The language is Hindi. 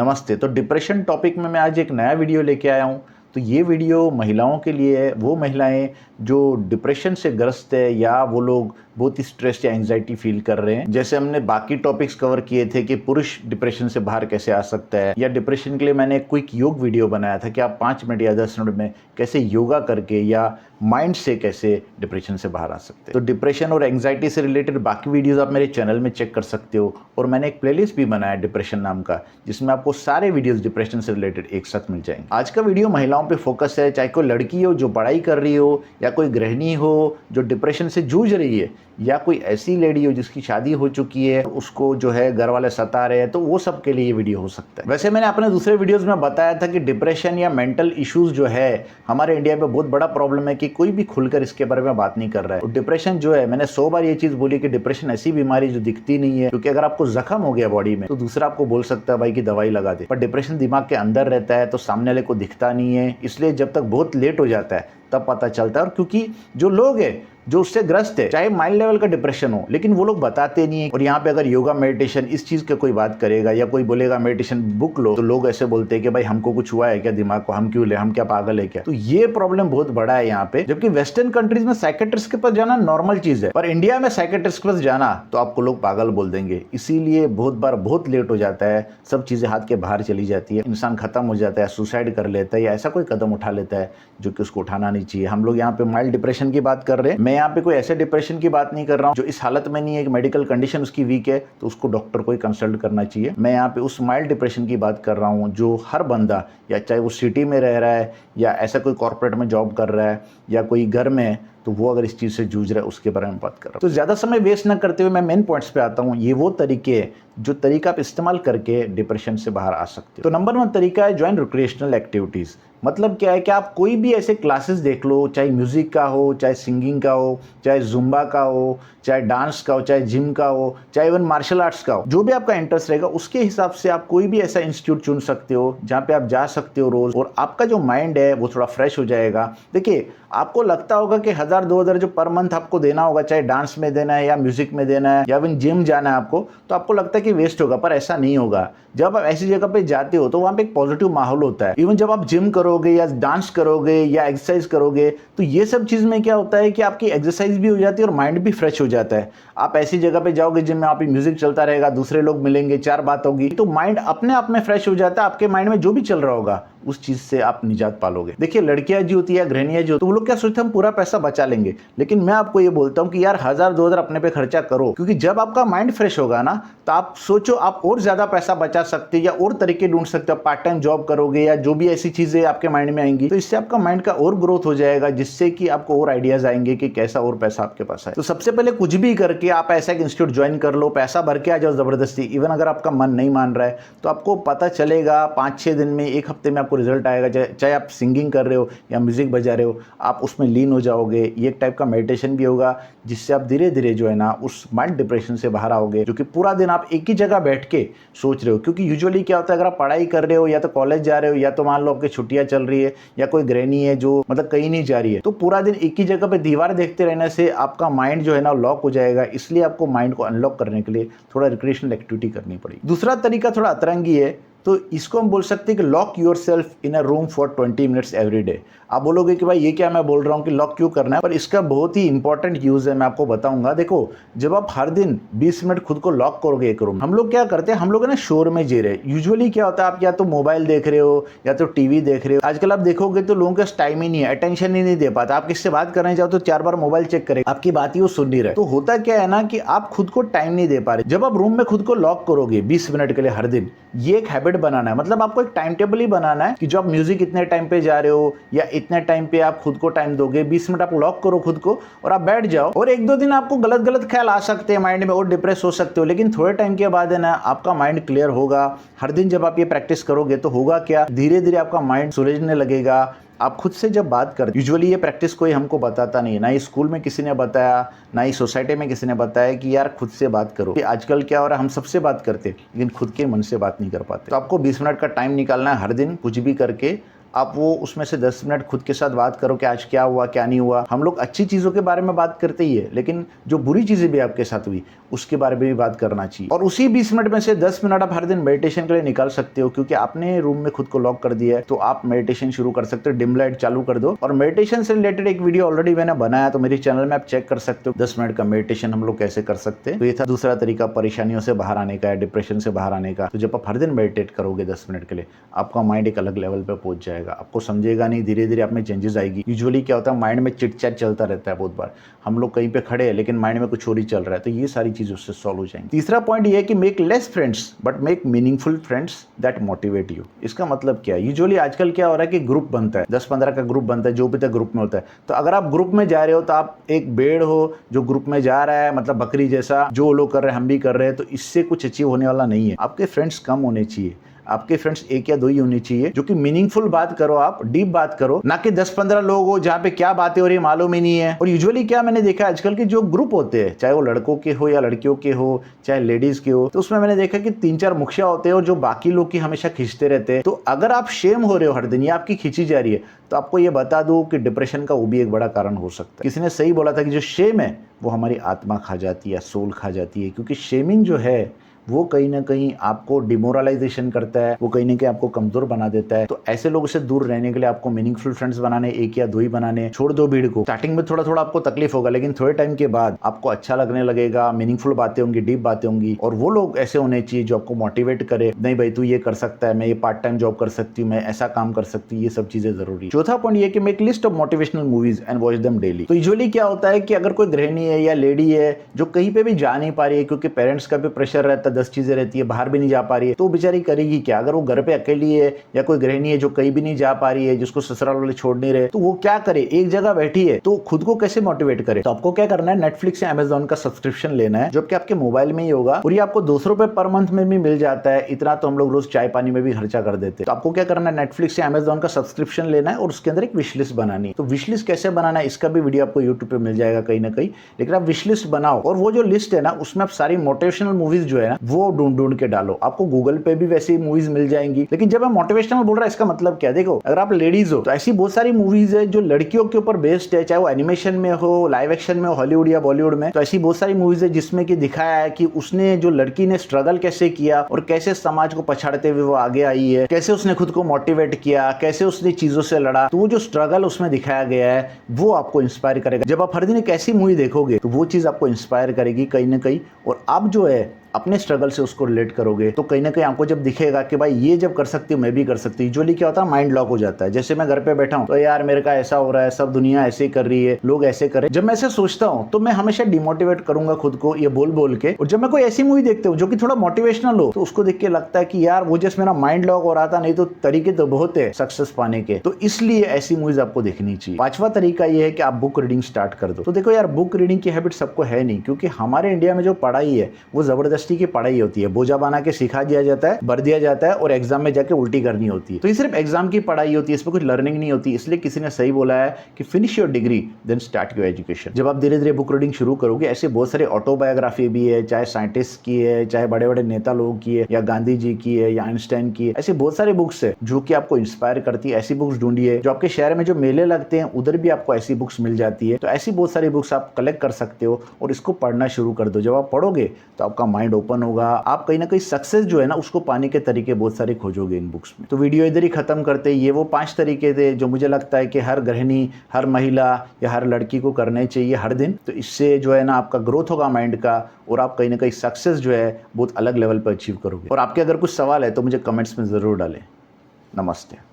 नमस्ते। तो डिप्रेशन टॉपिक में मैं आज एक नया वीडियो लेके आया हूँ। तो ये वीडियो महिलाओं के लिए है, वो महिलाएं जो डिप्रेशन से ग्रस्त है या वो लोग बहुत ही स्ट्रेस या एंजाइटी फील कर रहे हैं। जैसे हमने बाकी टॉपिक्स कवर किए थे कि पुरुष डिप्रेशन से बाहर कैसे आ सकता है, या डिप्रेशन के लिए मैंने एक क्विक योग वीडियो बनाया था कि आप 5 मिनट या 10 मिनट में कैसे योगा करके या माइंड से कैसे डिप्रेशन से बाहर आ सकते हैं। तो डिप्रेशन और एंजाइटी से रिलेटेड बाकी वीडियोस आप मेरे चैनल में चेक कर सकते हो, और मैंने एक प्लेलिस्ट भी बनाया डिप्रेशन नाम का, जिसमें आपको सारे वीडियोस डिप्रेशन से रिलेटेड एक साथ मिल जाएंगे। आज का वीडियो महिलाओं पे फोकस है, चाहे कोई लड़की हो जो पढ़ाई कर रही हो, या कोई गृहिणी हो जो डिप्रेशन से जूझ रही है, या कोई ऐसी लेडी हो जिसकी शादी हो चुकी है, उसको जो है घर वाले सता रहे हैं, तो वो सब के लिए ये वीडियो हो सकता है। वैसे मैंने अपने दूसरे वीडियोस में बताया था कि डिप्रेशन या मेंटल इश्यूज जो है हमारे इंडिया में बहुत बड़ा प्रॉब्लम है कि कोई भी खुलकर इसके बारे में बात नहीं कर रहा है। और डिप्रेशन जो है, मैंने 100 बार ये चीज बोली कि डिप्रेशन ऐसी बीमारी जो दिखती नहीं है, क्योंकि अगर आपको जख्म हो गया बॉडी में तो दूसरा आपको बोल सकता है भाई की दवाई लगा दे, पर डिप्रेशन दिमाग के अंदर रहता है तो सामने वाले को दिखता नहीं है, इसलिए जब तक बहुत लेट हो जाता है तब पता चलता है। और क्योंकि जो लोग हैं जो उससे ग्रस्त है, चाहे माइल्ड लेवल का डिप्रेशन हो, लेकिन वो लोग बताते नहीं है। और यहाँ पे अगर योगा मेडिटेशन इस चीज का कोई बात करेगा या कोई बोलेगा मेडिटेशन बुक लो, तो लोग ऐसे बोलते हैं कि भाई हमको कुछ हुआ है क्या दिमाग को, हम क्यों ले, हम क्या पागल है क्या। तो ये प्रॉब्लम बहुत बड़ा है यहाँ पे। जबकि वेस्टर्न कंट्रीज में साइकेट्रिस्ट के पास जाना नॉर्मल चीज है, पर इंडिया में साइकेट्रिस्ट के पास जाना तो आपको लोग पागल बोल देंगे। इसीलिए बहुत बार बहुत लेट हो जाता है, सब चीजें हाथ के बाहर चली जाती है, इंसान खत्म हो जाता है, सुसाइड कर लेता है या ऐसा कोई कदम उठा लेता है जो कि उसको उठाना नहीं चाहिए। हम लोग यहाँ पे माइल्ड डिप्रेशन की बात कर रहे हैं, मैं यहाँ पे कोई ऐसे डिप्रेशन की बात नहीं कर रहा हूँ जो इस हालत में नहीं है कि मेडिकल कंडीशन उसकी वीक है तो उसको डॉक्टर को ही कंसल्ट करना चाहिए। मैं यहाँ पे उस माइल्ड डिप्रेशन की बात कर रहा हूँ जो हर बंदा, या चाहे वो सिटी में रह रहा है या ऐसा कोई कॉर्पोरेट में जॉब कर रहा है या कोई घर में है, तो वो अगर इस चीज़ से जूझ रहा है उसके बारे में बात कर रहा हूँ। तो ज़्यादा समय वेस्ट ना करते हुए मैं मेन पॉइंट्स पे आता हूँ। ये वो तरीके हैं जो तरीका आप इस्तेमाल करके डिप्रेशन से बाहर आ सकते हो। तो नंबर 1 तरीका है ज्वाइन रिक्रिएशनल एक्टिविटीज़। मतलब क्या है कि आप कोई भी ऐसे क्लासेस देख लो, चाहे म्यूजिक का हो, चाहे सिंगिंग का हो, चाहे जुम्बा का हो, चाहे डांस का हो, चाहे जिम का हो, चाहे इवन मार्शल आर्ट्स का हो, जो भी आपका इंटरेस्ट रहेगा उसके हिसाब से आप कोई भी ऐसा इंस्टीट्यूट चुन सकते हो जहाँ पे आप जा सकते हो रोज, और आपका जो माइंड है वो थोड़ा फ्रेश हो जाएगा। देखिए, आपको लगता होगा कि 1000-2000 जो पर मंथ आपको देना होगा, चाहे डांस में देना है या म्यूजिक में देना है या इवन जिम जाना है आपको, तो आपको लगता है कि वेस्ट होगा, पर ऐसा नहीं होगा। जब आप ऐसी जगह पे जाते हो तो वहाँ पे एक पॉजिटिव माहौल होता है। इवन जब आप जिम करोगे या डांस करोगे या एक्सरसाइज करोगे, तो ये सब चीज में क्या होता है कि आपकी एक्सरसाइज भी हो जाती है और माइंड भी फ्रेश हो जाता है। आप ऐसी जगह पे जाओगे जिम में, आप म्यूजिक चलता रहेगा, दूसरे लोग मिलेंगे, 4 बात होगी, तो माइंड अपने आप में फ्रेश हो जाता है। आपके माइंड में जो भी चल रहा होगा उस चीज से आप निजात पालोगे। देखिए, लड़कियां जो होती है, गृहिणियां जो, तो वो लोग क्या सोचते हैं हम पूरा पैसा बचा लेंगे, लेकिन मैं आपको ये बोलता हूं कि यार 1000-2000 अपने पे खर्चा करो, क्योंकि जब आपका माइंड फ्रेश होगा ना, तो आप सोचो आप और ज्यादा पैसा बचा सकते हो या और तरीके ढूंढ सकते हो। पार्ट टाइम जॉब करोगे या जो भी ऐसी चीजें आपके माइंड में आएंगी, तो इससे आपका माइंड का और ग्रोथ हो जाएगा, जिससे कि आपको और आइडियाज आएंगे कि कैसा और पैसा आपके पास है। तो सबसे पहले कुछ भी करके आप ऐसा एक इंस्टीट्यूट ज्वाइन कर लो, पैसा भर के आ जाओ जबरदस्ती। इवन अगर आपका मन नहीं मान रहा है तो आपको पता चलेगा 5-6 दिन में, 1 हफ्ते में आपको रिजल्ट आएगा। चाहे आप सिंगिंग कर रहे हो या म्यूजिक बजा रहे हो, आप उसमें लीन हो जाओगे। ये एक टाइप का मेडिटेशन भी होगा, जिससे आप धीरे धीरे जो है ना उस माइल्ड डिप्रेशन से बाहर आओगे, जो कि पूरा दिन आप एक ही जगह बैठ के सोच रहे हो। क्योंकि यूजुअली क्या होता है, अगर आप पढ़ाई कर रहे हो या तो कॉलेज जा रहे हो या तो मान लो आपकी छुट्टियां चल रही है, या कोई गृहिणी है जो मतलब कहीं नहीं जा रही है, तो पूरा दिन एक ही जगह पे दीवार देखते रहने से आपका माइंड जो है ना लॉक हो जाएगा। इसलिए आपको माइंड को अनलॉक करने के लिए थोड़ा रिक्रिएशनल एक्टिविटी करनी पड़ेगी। दूसरा तरीका थोड़ा अतरंगी है, तो इसको हम बोल सकते हैं कि lock your self in a room for 20 minutes every day. आप बोलोगे कि भाई ये क्या मैं बोल रहा हूँ कि लॉक क्यों करना है, पर इसका बहुत ही इंपॉर्टेंट यूज है, मैं आपको बताऊंगा। देखो, जब आप हर दिन 20 मिनट खुद को लॉक करोगे एक रूम, हम लोग क्या करते हैं, हम लोग ना शोर में जी रहे। यूजुअली क्या होता है, आप या तो मोबाइल देख रहे हो या तो टीवी देख रहे हो। आजकल आप देखोगे तो लोगों के पास टाइम ही नहीं है, अटेंशन ही नहीं दे पाता। आप किससे बात करने जाओ तो 4 बार मोबाइल चेक करें, आपकी बात ही वो सुन नहीं रहे। तो होता क्या है ना कि आप खुद को टाइम नहीं दे पा रहे। जब आप रूम में खुद को लॉक करोगे 20 मिनट के लिए हर दिन, ये एक हैबिट बनाना है। मतलब आपको एक टाइम टेबल ही बनाना है कि जो आप म्यूजिक इतने टाइम पे जा रहे हो या इतने टाइम पे आप खुद को टाइम दोगे, 20 मिनट आप लॉक करो खुद को और आप बैठ जाओ। और 1-2 दिन आपको गलत गलत ख्याल आ सकते हैं माइंड में और डिप्रेस हो सकते हो, लेकिन थोड़े टाइम के बाद है ना आपका माइंड क्लियर होगा। हर दिन जब आप ये प्रैक्टिस करोगे तो होगा क्या, धीरे धीरे आपका माइंड सुलझने लगेगा। आप खुद से जब बात करते, यूजुअली ये प्रैक्टिस कोई हमको बताता नहीं है, ना ही स्कूल में किसी ने बताया, ना ही सोसाइटी में किसी ने बताया कि यार खुद से बात करो। कि आजकल क्या हो रहा है, हम सबसे बात करते लेकिन खुद के मन से बात नहीं कर पाते। तो आपको 20 मिनट का टाइम निकालना है हर दिन, कुछ भी करके आप वो उसमें से 10 मिनट खुद के साथ बात करो कि आज क्या हुआ क्या नहीं हुआ। हम लोग अच्छी चीज़ों के बारे में बात करते ही है, लेकिन जो बुरी चीज़ें भी आपके साथ हुई उसके बारे में भी बात करना चाहिए। और उसी 20 मिनट में से 10 मिनट आप हर दिन मेडिटेशन के लिए निकाल सकते हो, क्योंकि आपने रूम में खुद को लॉक कर दिया है तो आप मेडिटेशन शुरू कर सकते हो। डिम लाइट चालू कर दो, और मेडिटेशन से रिलेटेड एक वीडियो ऑलरेडी मैंने बनाया, तो मेरे चैनल में आप चेक कर सकते हो 10 मिनट का मेडिटेशन हम लोग कैसे कर सकते हैं। तो ये था दूसरा तरीका परेशानियों से बाहर आने का, डिप्रेशन से बाहर आने का। तो जब आप हर दिन मेडिटेट करोगे 10 मिनट के लिए, आपका माइंड एक अलग लेवल पे पहुंच जाएगा, आपको समझेगा नहीं, धीरे धीरे आप में चेंजेस आएगी। यूजुअली क्या होता है, माइंड में चिट चैट चलता रहता है। बहुत बार हम लोग कहीं पे खड़े हैं लेकिन माइंड में कुछ और ही चल रहा है, तो ये सारी चीज़ उससे सॉल्व हो जाएंगी। तीसरा पॉइंट ये है कि make less friends but make meaningful friends that motivate you. इसका मतलब क्या है, यूजुअली आजकल क्या हो रहा है कि ग्रुप बनता है, 10-15 का ग्रुप बनता है, जो भी तक ग्रुप में होता है। तो अगर आप ग्रुप में जा रहे हो तो आप एक भेड़ हो जो ग्रुप में जा रहा है, मतलब बकरी जैसा, जो लोग कर रहे हैं हम भी कर रहे हैं, तो इससे कुछ अचीव होने वाला नहीं है। आपके फ्रेंड्स कम होने चाहिए, आपके फ्रेंड्स 1 या 2 ही होने चाहिए, जो कि मीनिंगफुल बात करो, आप डीप बात करो, ना कि 10-15 लोग हो जहाँ पे क्या बातें हो रही है मालूम ही नहीं है। और यूजुअली क्या मैंने देखा आजकल के जो ग्रुप होते हैं, चाहे वो लड़कों के हो या लड़कियों के हो, चाहे लेडीज के हो, तो उसमें मैंने देखा कि 3-4 मुखिया होते हैं और जो बाकी लोग की हमेशा खींचते रहते हैं। तो अगर आप शेम हो रहे हो हर दिन या आपकी खींची जा रही है, तो आपको ये बता दूं कि डिप्रेशन का वो भी एक बड़ा कारण हो सकता है। किसी ने सही बोला था कि जो शेम है वो हमारी आत्मा खा जाती है, सोल खा जाती है, क्योंकि शेमिंग जो है वो कहीं ना कहीं आपको डिमोरलाइजेशन करता है, वो कहीं ना कहीं आपको कमजोर बना देता है। तो ऐसे लोगों से दूर रहने के लिए आपको मीनिंगफुल फ्रेंड्स बनाने, 1 या 2 ही बनाने। छोड़ दो भीड़ को। स्टार्टिंग में थोड़ा थोड़ा आपको तकलीफ होगा, लेकिन थोड़े टाइम के बाद आपको अच्छा लगने लगेगा, मीनिंगफुल बातें होंगी, डीप बातें होंगी। और वो लोग ऐसे होने चाहिए जो आपको मोटिवेट करे, नहीं भाई तू ये कर सकता है, मैं ये पार्ट टाइम जॉब कर सकती हूँ, मैं ऐसा काम कर सकती हूँ। ये सब चीजें जरूरी। चौथा पॉइंट ये कि make list of motivational movies and watch them daily. तो यूजुअली क्या होता है कि अगर कोई गृहिणी है या लेडी है जो कहीं पे भी जा नहीं पा रही है, क्योंकि पेरेंट्स का भी प्रेशर रहता है, 10 चीजें रहती है, बाहर भी नहीं जा पा रही है, तो बेचारी करेगी क्या। अगर वो घर पे अकेली है या कोई गृहिणी है जो कहीं भी नहीं जा पा रही है, जिसको ससुराल वाले छोड़ नहीं रहे, तो वो क्या करे, एक जगह बैठी है, तो खुद को कैसे मोटिवेट करे। तो आपको क्या करना है, नेटफ्लिक्स या अमेजोन का सब्सक्रिप्शन लेना है, जो कि आपके मोबाइल में ही होगा, और ये आपको 200 रुपए पर मंथ में भी मिल जाता है। इतना तो हम लोग रोज चाय पानी में भी खर्चा कर देते हैं। तो आपको क्या करना है, नेटफ्लिक्स या अमेजोन का सब्सक्रिप्शन लेना है और उसके अंदर एक विश लिस्ट बनानी है। तो विश लिस्ट कैसे बनाना है इसका भी वीडियो आपको यूट्यूब पे मिल जाएगा कहीं ना कहीं, लेकिन आप विश लिस्ट बनाओ, और वो जो लिस्ट है ना उसमें आप सारी मोटिवेशनल मूवीज जो है ना वो ढूंढ ढूंढ के डालो। आपको गूगल पे भी वैसी मूवीज मिल जाएंगी। लेकिन जब मैं मोटिवेशनल बोल रहा इसका मतलब क्या, देखो अगर आप लेडीज हो तो ऐसी बहुत सारी मूवीज है जो लड़कियों के ऊपर बेस्ड है, चाहे वो एनिमेशन में हो, लाइव एक्शन में हो, हॉलीवुड या बॉलीवुड में। तो ऐसी बहुत सारी मूवीज है जिसमें कि दिखाया है कि उसने, जो लड़की ने स्ट्रगल कैसे किया और कैसे समाज को पछाड़ते हुए वो आगे आई है, कैसे उसने खुद को मोटिवेट किया, कैसे उसने चीजों से लड़ा। तो वो जो स्ट्रगल उसमें दिखाया गया है वो आपको इंस्पायर करेगा। जब आप हर दिन एक ऐसी मूवी देखोगे तो वो चीज आपको इंस्पायर करेगी कहीं ना कहीं, और आप जो है अपने स्ट्रगल से उसको रिलेट करोगे। तो कहीं ना कहीं आपको जब दिखेगा कि भाई ये जब कर सकती हूँ मैं भी कर सकती हूँ। यूजुअली क्या होता है, माइंड लॉक हो जाता है। जैसे मैं घर पे बैठा हूँ तो यार मेरे का ऐसा हो रहा है, सब दुनिया ऐसे कर रही है, लोग ऐसे कर रहे हैं। जब मैं ऐसे सोचता हूँ तो मैं हमेशा डिमोटिवेट करूंगा खुद को ये बोल बोल के। और जब मैं कोई ऐसी मूवी देखता हूँ जो कि थोड़ा मोटिवेशनल हो, तो उसको देख के लगता है कि यार वो जैसे मेरा माइंड लॉक हो रहा था, नहीं तो तरीके तो बहुत है सक्सेस पाने के। तो इसलिए ऐसी मूवीज आपको देखनी चाहिए। 5वां तरीका ये है कि आप बुक रीडिंग स्टार्ट कर दो। तो देखो यार, बुक रीडिंग की हैबिट सबको है नहीं, क्योंकि हमारे इंडिया में जो पढ़ाई है वो जबरदस्ती की पढ़ाई होती है। बोझा बना के सिखा दिया जाता है, भर दिया जाता है, और एग्जाम में जाके उल्टी करनी होती है। तो ये सिर्फ एग्जाम की पढ़ाई होती है, इसमें कुछ लर्निंग नहीं होती। इसलिए किसी ने सही बोला है कि finish your degree then start your education. जब आप धीरे धीरे बुक रीडिंग शुरू करोगे, ऐसे बहुत सारे ऑटोबायोग्राफी भी है, चाहे साइंटिस्ट की है, चाहे बड़े बड़े नेता लोगों की है, या गांधी जी की है, या आइंस्टाइन की है, ऐसी बहुत सारी बुक्स है जो कि आपको इंस्पायर करती है। ऐसी बुक्स ढूंढिए। जो आपके शहर में जो मेले लगते हैं उधर भी आपको ऐसी बुक्स मिल जाती है। तो ऐसी बहुत सारी बुक्स आप कलेक्ट कर सकते हो और इसको पढ़ना शुरू कर दो। जब आप पढ़ोगे तो आपका माइंड ओपन होगा, आप कहीं ना कहीं सक्सेस जो है ना उसको पाने के तरीके बहुत सारे खोजोगे इन बुक्स में। तो वीडियो इधर ही खत्म करते। ये वो 5 तरीके थे जो मुझे लगता है कि हर गृहिणी, हर महिला या हर लड़की को करने चाहिए हर दिन। तो इससे जो है ना आपका ग्रोथ होगा माइंड का, और आप कहीं ना कहीं सक्सेस जो है बहुत अलग लेवल पर अचीव करोगे। और आपके अगर कुछ सवाल है तो मुझे कमेंट्स में जरूर डालें। नमस्ते।